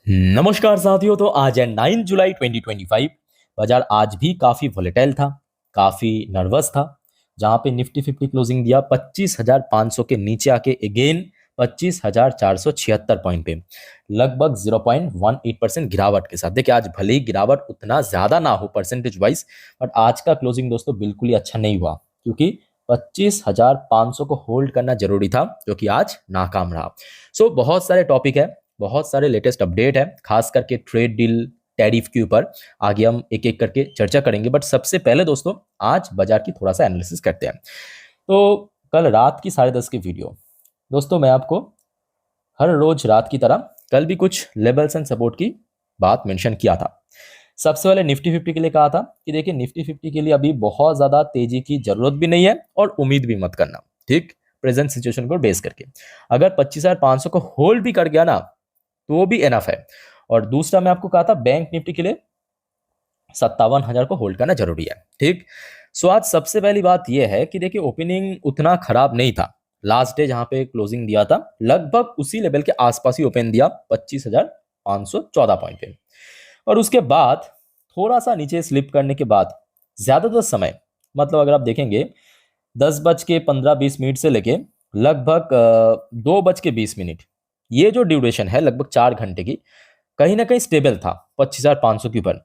नमस्कार साथियों। तो आज है 9 जुलाई 2025। बाजार आज भी काफी वोलेटाइल था, काफी नर्वस था। जहां पे निफ्टी 50 क्लोजिंग दिया 25,500 के नीचे आके अगेन 25,476 पॉइंट पे, लगभग 0.18% गिरावट के साथ। देखिए आज भले ही गिरावट उतना ज्यादा ना हो परसेंटेज वाइज, बट आज का क्लोजिंग दोस्तों बिल्कुल ही अच्छा नहीं हुआ, क्योंकि 25,500 को होल्ड करना जरूरी था, जो कि आज नाकाम रहा। बहुत सारे टॉपिक है, बहुत सारे लेटेस्ट अपडेट है, खास करके ट्रेड डील, टैरिफ के ऊपर आगे हम एक एक करके चर्चा करेंगे। बट सबसे पहले दोस्तों आज बाजार की थोड़ा सा एनालिसिस करते हैं। तो कल रात की 10:30 की वीडियो दोस्तों, मैं आपको हर रोज रात की तरह कल भी कुछ लेवल्स एंड सपोर्ट की बात मेंशन किया था। सबसे पहले निफ्टी 50 के लिए कहा था कि देखिए निफ्टी 50 के लिए अभी बहुत ज्यादा तेजी की जरूरत भी नहीं है और उम्मीद भी मत करना, ठीक। प्रेजेंट सिचुएशन को बेस करके अगर 25,500 को होल्ड भी कर गया ना, तो वो भी एनफ है। और दूसरा मैं आपको कहा था बैंक निफ्टी के लिए 57,000 को होल्ड करना जरूरी है, ठीक। आज सबसे पहली बात यह है कि देखिए ओपनिंग उतना खराब नहीं था। लास्ट डे जहां पे क्लोजिंग दिया था लगभग उसी लेवल के आसपास ही ओपन दिया, 25,514 पॉइंट पे। और उसके बाद थोड़ा सा नीचे स्लिप करने के बाद ज्यादातर समय, मतलब अगर आप देखेंगे 10:15-20 से लेके लगभग 2:20, ये जो ड्यूरेशन है लगभग 4 घंटे की, कहीं ना कहीं स्टेबल था 25,500 के ऊपर।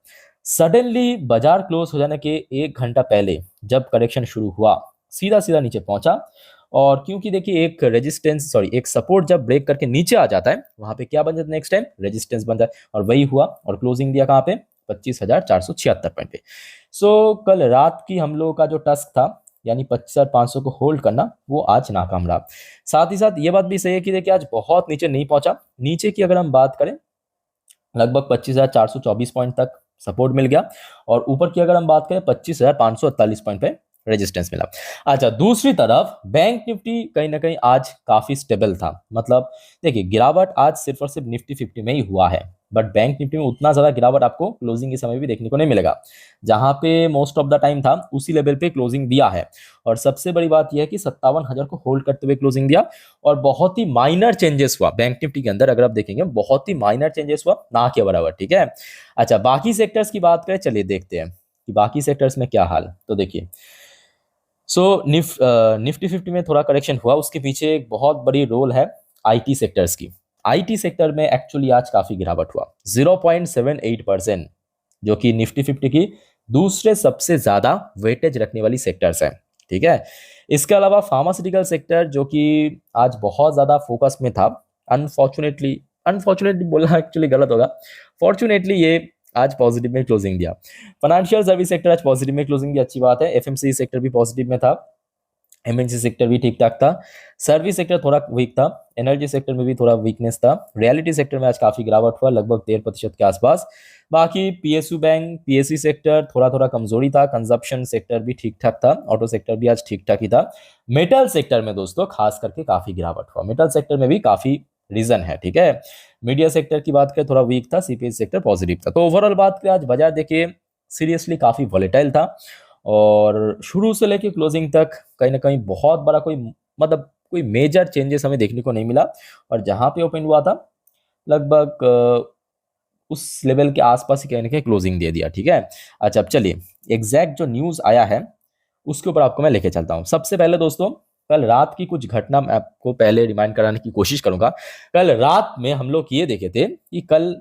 सडनली बाजार क्लोज हो जाने के 1 घंटा पहले जब करेक्शन शुरू हुआ, सीधा सीधा नीचे पहुंचा। और क्योंकि देखिए एक सपोर्ट जब ब्रेक करके नीचे आ जाता है, वहां पे क्या बन जाता है, नेक्स्ट टाइम रेजिस्टेंस बन जाता है, और वही हुआ। और क्लोजिंग दिया कहाँ पे, 25,476 पॉइंट पे। कल रात की हम लोगों का जो टास्क था, यानी 25,500 को होल्ड करना, वो आज नाकाम रहा। साथ ही साथ ये बात भी सही है कि देखिए आज बहुत नीचे नहीं पहुंचा। नीचे की अगर हम बात करें, लगभग 25,424 पॉइंट तक सपोर्ट मिल गया, और ऊपर की अगर हम बात करें 25,548 पॉइंट पे रेजिस्टेंस मिला। अच्छा, दूसरी तरफ बैंक निफ्टी कहीं ना कहीं आज काफी स्टेबल था। मतलब देखिए गिरावट आज सिर्फ और सिर्फ निफ्टी 50 में ही हुआ है, बट बैंक निफ्टी में उतना ज्यादा गिरावट आपको क्लोजिंग के समय भी देखने को नहीं मिलेगा। जहां पे मोस्ट ऑफ द टाइम था उसी लेवल पे क्लोजिंग दिया है। और सबसे बड़ी बात यह है कि 57,000 को होल्ड करते हुए क्लोजिंग दिया, और बहुत ही माइनर चेंजेस हुआ बैंक निफ्टी के अंदर। अगर आप देखेंगे बहुत ही माइनर चेंजेस हुआ, ना के बराबर, ठीक है। अच्छा, बाकी सेक्टर्स की बात करें, चलिए देखते हैं कि बाकी सेक्टर्स में क्या हाल। तो देखिए निफ्टी 50 में थोड़ा करेक्शन हुआ, उसके पीछे एक बहुत बड़ी रोल है आईटी सेक्टर्स की। आईटी सेक्टर में एक्चुअली आज काफी गिरावट हुआ, 0.78%, जो कि निफ्टी 50 की दूसरे सबसे ज्यादा वेटेज रखने वाली सेक्टर्स है, ठीक है। इसके अलावा फार्मास्यूटिकल सेक्टर, जो कि आज बहुत ज्यादा फोकस में था, अनफॉर्चुनेटली, अनफॉर्चुनेटली बोलना एक्चुअली गलत होगा, फॉर्चुनेटली ये आज पॉजिटिव में क्लोजिंग दिया। फाइनेंशियल सर्विस सेक्टर आज पॉजिटिव में क्लोजिंग दी, अच्छी बात है। एफएमसीजी सेक्टर भी पॉजिटिव में था, एमएनसी सेक्टर भी ठीक ठाक था। सर्विस सेक्टर थोड़ा वीक था, एनर्जी सेक्टर में भी थोड़ा वीकनेस था। रियलिटी सेक्टर में आज काफी गिरावट हुआ, लगभग 13% के आसपास। बाकी पीएसयू बैंक, पीएससी सेक्टर थोड़ा थोड़ा कमजोरी था। कंजप्शन सेक्टर भी ठीक ठाक था, ऑटो सेक्टर भी आज ठीक ठाक ही था। मेटल सेक्टर में दोस्तों खास करके काफी गिरावट हुआ, मेटल सेक्टर में भी काफी रीजन है, ठीक है। मीडिया सेक्टर की बात करें थोड़ा वीक था, सीपीएस सेक्टर पॉजिटिव था। तो ओवरऑल बात करें, आज बाजार देखिए सीरियसली काफी वॉलेटाइल था, और शुरू से लेके क्लोजिंग तक कहीं ना कहीं बहुत बड़ा कोई, मतलब कोई मेजर चेंजेस हमें देखने को नहीं मिला। और जहां पे ओपन हुआ था लगभग उस लेवल के आसपास ही कहीं ना कहीं क्लोजिंग दे दिया, ठीक है। अच्छा, अब चलिए एग्जैक्ट जो न्यूज आया है उसके ऊपर आपको मैं लेके चलता हूं। सबसे पहले दोस्तों, कल रात की कुछ घटना मैं आपको पहले रिमाइंड कराने की कोशिश करूंगा। कल रात में हम लोग ये देखे थे कि कल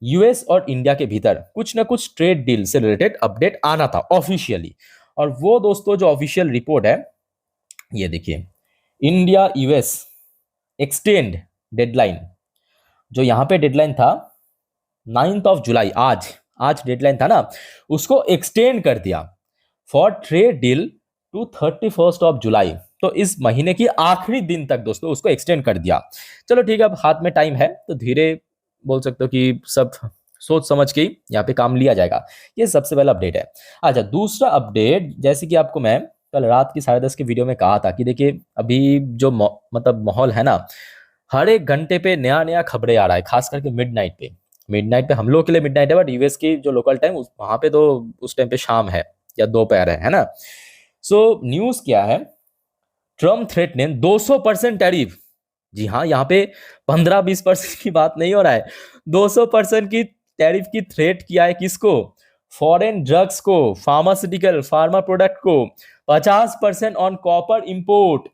यूएस और इंडिया के भीतर कुछ ना कुछ ट्रेड डील से रिलेटेड अपडेट आना था ऑफिशियली। और वो दोस्तों जो ऑफिशियल रिपोर्ट है, ये देखिए, इंडिया यूएस एक्सटेंड डेडलाइन, जो यहां पे डेडलाइन था 9 जुलाई, आज आज डेडलाइन था ना, उसको एक्सटेंड कर दिया फॉर ट्रेड डील टू 31 जुलाई। तो इस महीने की आखिरी दिन तक दोस्तों उसको एक्सटेंड कर दिया। चलो ठीक है, अब हाथ में टाइम है तो धीरे बोल सकते हो कि सब सोच समझ के ही यहाँ पे काम लिया जाएगा। ये सबसे पहला अपडेट है। अच्छा, दूसरा अपडेट, जैसे कि आपको मैं कल रात की 10:30 की वीडियो में कहा था कि देखिए अभी जो मतलब माहौल है ना, हर एक घंटे पे नया नया खबरें आ रहा है, खास करके मिडनाइट पे। मिडनाइट पे हम लोग के लिए मिडनाइट है, बट यूएस की जो लोकल टाइम वहां पे तो उस टाइम पे शाम है या दोपहर है ना। न्यूज क्या है, ट्रम्प थ्रेट ने 200% टैरिफ जी हाँ, यहाँ पे 15-20% की बात नहीं हो रहा है, 200% की टैरिफ की थ्रेट किया है किसको? फॉरेन ड्रग्स को, फार्मास्यूटिकल फार्मा प्रोडक्ट को, 50% on copper import,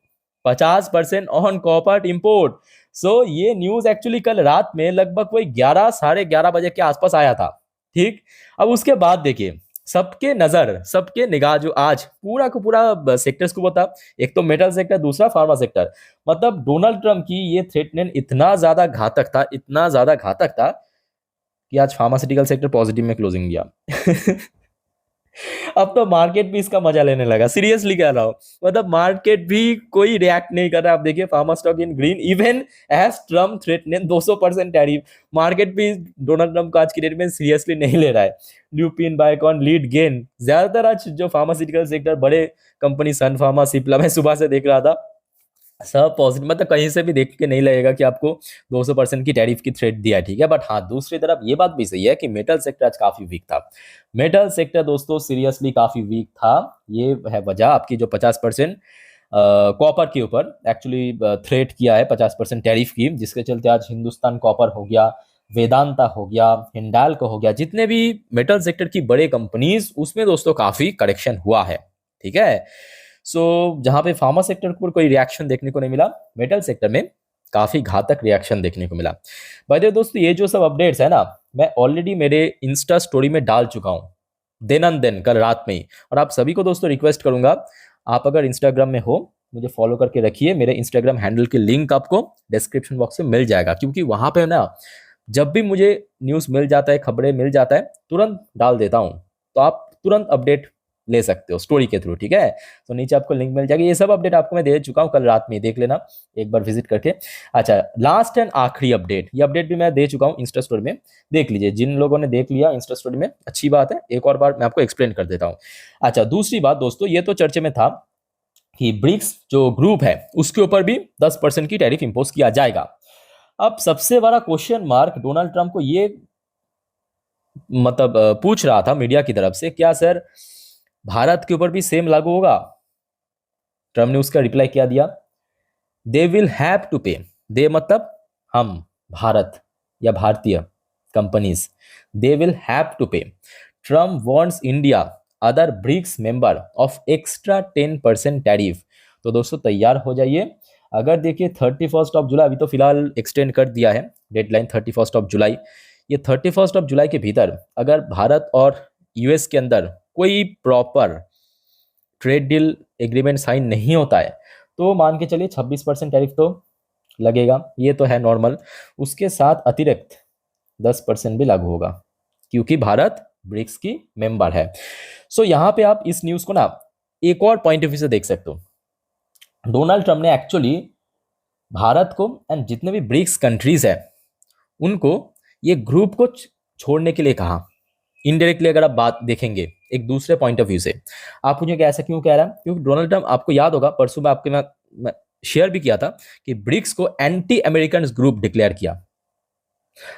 50% on copper import. So ये न्यूज एक्चुअली कल रात में लगभग कोई 11 साढ़े 11 बजे के आसपास आया था। ठीक, अब उसके बाद देखिए सबके नजर, सबके निगाह जो आज पूरा का पूरा सेक्टर्स को बता, एक तो मेटल सेक्टर, दूसरा फार्मा सेक्टर। मतलब डोनाल्ड ट्रम्प की ये थ्रेटमेंट इतना ज्यादा घातक था, इतना ज्यादा घातक था कि आज फार्मास्यूटिकल सेक्टर पॉजिटिव में क्लोजिंग दिया। अब तो मार्केट भी इसका मजा लेने लगा, सीरियसली कह रहा हूं। मतलब मार्केट भी कोई रिएक्ट नहीं कर रहा। आप देखिए pharma stock in green even as Trump threaten 200% tariff. Market भी डोनाल्ड ट्रम्प को आज की डेट में सीरियसली नहीं ले रहा है। Lupin, Biocon lead gain. ज्यादातर आज जो फार्मास्यूटिकल सेक्टर बड़े कंपनी सन फार्मा, सिप्ला, मैं सुबह से देख रहा था, सब पॉजिटिव। मतलब कहीं से भी देख के नहीं लगेगा कि आपको 200% की टैरिफ की थ्रेट दिया है, ठीक है। बट हाँ, दूसरी तरफ ये बात भी सही है कि मेटल सेक्टर आज काफी वीक था। मेटल सेक्टर दोस्तों सीरियसली काफी वीक था। ये है वजह, आपकी जो 50% कॉपर के ऊपर एक्चुअली थ्रेट किया है 50% टैरिफ की, जिसके चलते आज हिंदुस्तान कॉपर हो गया, वेदांता हो गया, हिंडाल्को हो गया, जितने भी मेटल सेक्टर की बड़े कंपनीज, उसमें दोस्तों काफी करेक्शन हुआ है, ठीक है। सो जहां पे फार्मा सेक्टर पर कोई रिएक्शन देखने को नहीं मिला, मेटल सेक्टर में काफी घातक रिएक्शन देखने को मिला। भाई दोस्तों, ये जो सब अपडेट्स है ना, मैं ऑलरेडी मेरे इंस्टा स्टोरी में डाल चुका हूं दिन अन दिन, कल रात में ही। और आप सभी को दोस्तों रिक्वेस्ट करूंगा, आप अगर इंस्टाग्राम में हो, मुझे फॉलो करके रखिए। मेरे इंस्टाग्राम हैंडल की लिंक आपको डिस्क्रिप्शन बॉक्स में मिल जाएगा, क्योंकि वहां पे ना जब भी मुझे न्यूज़ मिल जाता है, खबरें मिल जाता है, तुरंत डाल देता हूं। तो आप तुरंत अपडेट ले सकते हो स्टोरी के थ्रू, ठीक है। तो नीचे आपको लिंक मिल जाएगी। ये सब अपडेट आपको मैं दे चुका हूँ कल रात में, देख लेना एक बार विजिट करके। अच्छा, लास्ट एंड आखिरी अपडेट, ये अपडेट भी मैं दे चुका हूँ इंस्टा स्टोरी में, देख लीजिए। जिन लोगों ने देख लिया इंस्टा स्टोरी में, अच्छी बात है, एक और बार मैं आपको एक्सप्लेन कर देता हूँ। अच्छा, दूसरी बात दोस्तों, ये तो चर्चे में था कि ब्रिक्स जो ग्रुप है उसके ऊपर भी 10% की टैरिफ इंपोज किया जाएगा। अब सबसे बड़ा क्वेश्चन मार्क डोनाल्ड ट्रंप को ये मतलब पूछ रहा था मीडिया की तरफ से, क्या सर भारत के ऊपर भी सेम लागू होगा? ट्रम्प ने उसका रिप्लाई क्या दिया? दे विल हैव टू पे। दे मतलब हम, भारत या भारतीय companies, they will have to pay. Trump wants India other BRICS member of extra 10% tariff. तो दोस्तों तैयार हो जाइए। अगर देखिए 31 जुलाई, अभी तो फिलहाल एक्सटेंड कर दिया है डेडलाइन 31 जुलाई। ये 31 जुलाई के भीतर अगर भारत और यूएस के अंदर कोई proper trade deal agreement sign नहीं होता है, तो मान के चलिए 26% टैरिफ तो लगेगा, ये तो है नॉर्मल। उसके साथ अतिरिक्त 10% भी लागू होगा, क्योंकि भारत ब्रिक्स की मेंबर है। सो यहाँ पे आप इस न्यूज को ना एक और पॉइंट ऑफ व्यू से देख सकते हो। डोनाल्ड ट्रम्प ने एक्चुअली भारत को एंड जितने भी ब्रिक्स कंट्रीज है उनको ये ग्रुप को छोड़ने के लिए कहा। इनडायरेक्टली अगर आप बात देखेंगे एक दूसरे पॉइंट ऑफ व्यू से, आप मुझे क्या ऐसा क्यों कह रहा है? क्योंकि डोनाल्ड ट्रम्प, आपको याद होगा परसों मैं शेयर भी किया था कि ब्रिक्स को एंटी अमेरिकन ग्रुप डिक्लेयर किया।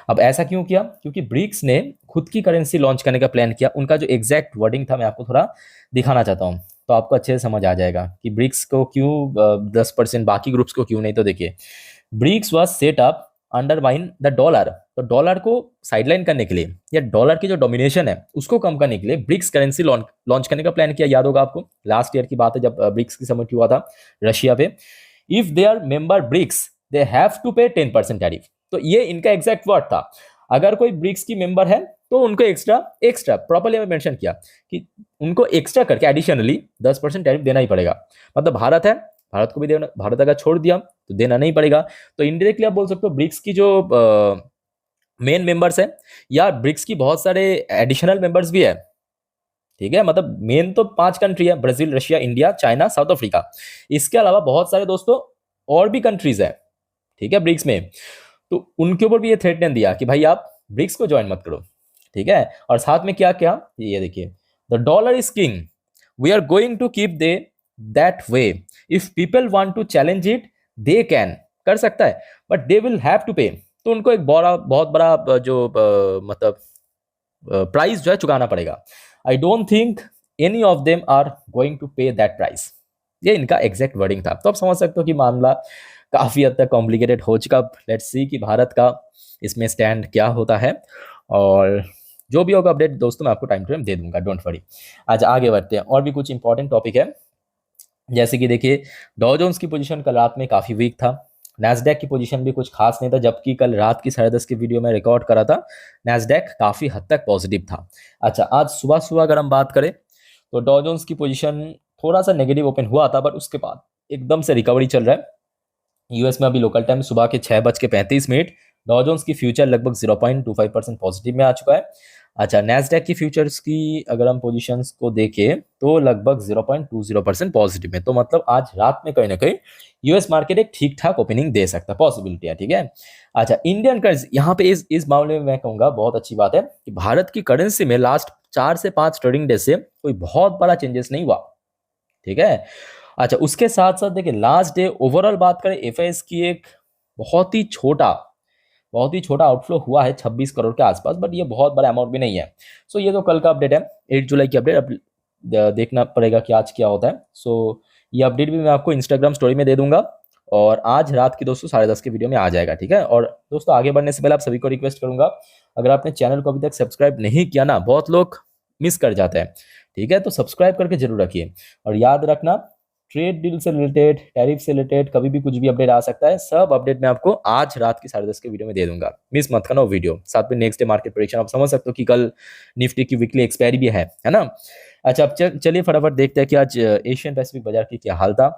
अब ऐसा क्यों किया? क्योंकि ब्रिक्स ने खुद की करेंसी लॉन्च करने का प्लान किया। उनका जो एग्जैक्ट वर्डिंग था मैं आपको थोड़ा दिखाना चाहता हूं, तो आपको अच्छे से समझ आ जाएगा कि ब्रिक्स को क्यों 10%, बाकी ग्रुप्स को क्यों नहीं। तो देखिए, BRICS was set up undermine the dollar. तो डॉलर को साइडलाइन करने के लिए या डॉलर की जो डोमिनेशन है उसको कम करने के लिए ब्रिक्स करेंसी लॉन्च करने का प्लान किया। याद होगा आपको, लास्ट ईयर की बात है जब ब्रिक्स की समिट हुआ था रशिया पे। If they are member BRICS they have to pay 10% tariff. तो ये इनका एग्जैक्ट वर्ड था। अगर कोई ब्रिक्स की मेंबर है तो उनको एक्स्ट्रा प्रॉपर्ली में मेंशन किया कि उनको एक्स्ट्रा करके एडिशनली 10% टैरिफ देना ही पड़ेगा। मतलब भारत है, भारत को भी देना, भारत अगर छोड़ दिया तो देना नहीं पड़ेगा। तो इनडायरेक्टली आप बोल सकते हो ब्रिक्स की जो मेन मेंबर्स है, या ब्रिक्स की बहुत सारे एडिशनल मेंबर्स भी है, ठीक है। मतलब मेन तो 5 कंट्री है, Brazil, Russia, India, China, south Africa. इसके अलावा बहुत सारे दोस्तों और भी कंट्रीज है, ठीक है, ब्रिक्स में। तो उनके ऊपर भी ये थ्रेटन दिया कि भाई आप ब्रिक्स को ज्वाइन मत करो, ठीक है। और साथ में क्या क्या, ये देखिए, the dollar is king, we are going to keep they that way, if people want to challenge it they can, कर सकता है, but they will have to pay. तो उनको एक बहुत बड़ा जो मतलब प्राइस जो है चुकाना पड़ेगा। I don't think any of them are going to pay that price. ये इनका एग्जैक्ट वर्डिंग था। तो आप समझ सकते हो कि मामला काफ़ी हद तक कॉम्प्लिकेटेड हो चुका। लेट्स सी कि भारत का इसमें स्टैंड क्या होता है, और जो भी होगा अपडेट दोस्तों मैं आपको टाइम टू टाइम दे दूंगा, डोंट वरी। आज आगे बढ़ते हैं, और भी कुछ इंपॉर्टेंट टॉपिक है। जैसे कि देखिए, डॉ जोन्स की पोजीशन कल रात में काफ़ी वीक था। नैस्डैक की पोजीशन भी कुछ खास नहीं था, जबकि कल रात की 10:30 की वीडियो में रिकॉर्ड करा था, नैस्डैक काफ़ी हद तक पॉजिटिव था। अच्छा, आज सुबह सुबह अगर हम बात करें तो डॉ जोन्स की पोजीशन थोड़ा सा नेगेटिव ओपन हुआ था, बट उसके बाद एकदम से रिकवरी चल रहा है। यूएस में अभी लोकल टाइम सुबह के 6:35 डॉ जोन्स की फ्यूचर लगभग 0.25% पॉजिटिव में आ चुका है। अच्छा, नैस्डैक की फ्यूचर्स की अगर हम पोजीशंस को देखें तो लगभग 0.20% पॉजिटिव में, तो मतलब आज रात में कहीं ना कहीं यूएस मार्केट एक ठीक ठाक ओपनिंग दे सकता है, पॉसिबिलिटी है, ठीक है। अच्छा, इंडियन करेंसी यहाँ पे इस मामले में मैं कहूँगा बहुत अच्छी बात है कि भारत की करेंसी में लास्ट 4 से 5 ट्रेडिंग डे से कोई बहुत बड़ा चेंजेस नहीं हुआ, ठीक है। अच्छा, उसके साथ साथ देखिए लास्ट डे ओवरऑल बात करें एफआईएस की एक बहुत ही छोटा आउटफ्लो हुआ है 26 करोड़ के आसपास, बट ये बहुत बड़ा अमाउंट भी नहीं है। सो ये तो कल का अपडेट है, 8 जुलाई की अपडेट। अब देखना पड़ेगा कि आज क्या होता है। सो ये अपडेट भी मैं आपको इंस्टाग्राम स्टोरी में दे दूंगा, और आज रात की दोस्तों 10:30 की वीडियो में आ जाएगा, ठीक है। और दोस्तों आगे बढ़ने से पहले आप सभी को रिक्वेस्ट करूंगा, अगर आपने चैनल को अभी तक सब्सक्राइब नहीं किया ना, बहुत लोग मिस कर जाते हैं, ठीक है, तो सब्सक्राइब करके जरूर रखिए। और याद रखना, ट्रेड डील से रिलेटेड, टैरिफ से रिलेटेड कभी भी कुछ भी अपडेट आ सकता है, सब अपडेट मैं आपको आज रात की 10:30 के वीडियो में दे दूंगा, मिस मत करना वो वीडियो। साथ में नेक्स्ट डे मार्केट प्रेडिक्शन, आप समझ सकते हो कि कल निफ्टी की वीकली एक्सपायरी भी है ना। अच्छा, अब चलिए फटाफट देखते हैं कि आज एशियन पैसिफिक बाजार की क्या हाल था।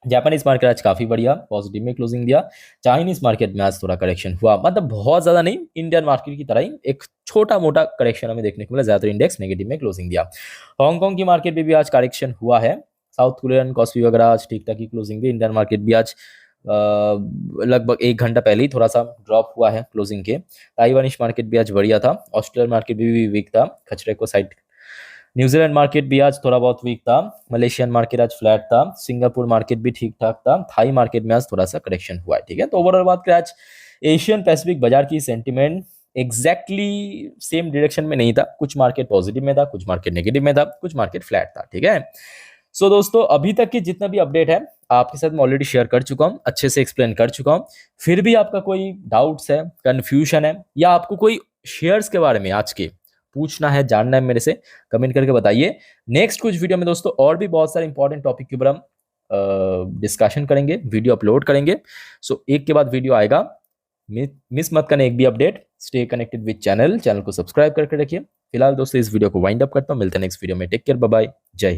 जापानीज मार्केट आज काफी बढ़िया पॉजिटिव में क्लोजिंग दिया। चाइनीज मार्केट में आज थोड़ा करेक्शन हुआ, मतलब बहुत ज्यादा नहीं, इंडियन मार्केट की तरह ही एक छोटा मोटा करेक्शन हमें देखने को मिला, ज्यादातर इंडेक्स नेगेटिव में क्लोजिंग दिया। हांगकांग की मार्केट में भी आज करेक्शन हुआ है। साउथ कोरियन कॉस्पी वगैरह आज ठीक ठाक की क्लोजिंग भी। इंडियन मार्केट भी आज लगभग 1 घंटा पहले ही थोड़ा सा ड्रॉप हुआ है क्लोजिंग के। ताइवानिश मार्केट भी आज बढ़िया था। ऑस्ट्रेलियन मार्केट भी वीक था, खचरे को साइड। न्यूजीलैंड मार्केट भी आज थोड़ा बहुत वीक था। मलेशियन मार्केट आज फ्लैट था। सिंगापुर मार्केट भी ठीक ठाक था। थाई मार्केट में आज थोड़ा सा करेक्शन हुआ है, ठीक है। तो ओवरऑल बात करें आज एशियन पैसिफिक बाजार की सेंटिमेंट एग्जैक्टली सेम डायरेक्शन में नहीं था, कुछ मार्केट पॉजिटिव में था, कुछ मार्केट नेगेटिव में था, कुछ मार्केट फ्लैट था, ठीक है। सो दोस्तों अभी तक की जितना भी अपडेट है आपके साथ मैं ऑलरेडी शेयर कर चुका हूँ, अच्छे से एक्सप्लेन कर चुका हूँ। फिर भी आपका कोई डाउट्स है, कंफ्यूजन है, या आपको कोई शेयर्स के बारे में आज के पूछना है, जानना है मेरे से, कमेंट करके बताइए। नेक्स्ट कुछ वीडियो में दोस्तों और भी बहुत सारे इंपॉर्टेंट टॉपिक के ऊपर हम डिस्कशन करेंगे, वीडियो अपलोड करेंगे। सो एक के बाद वीडियो आएगा, मिस मत करना एक भी update. Stay connected with channel को सब्सक्राइब करके रखिए। फिलहाल दोस्तों इस वीडियो को वाइंड अप करता हूँ, मिलते हैं नेक्स्ट वीडियो में। टेक केयर, बाय बाय, जय हिंद।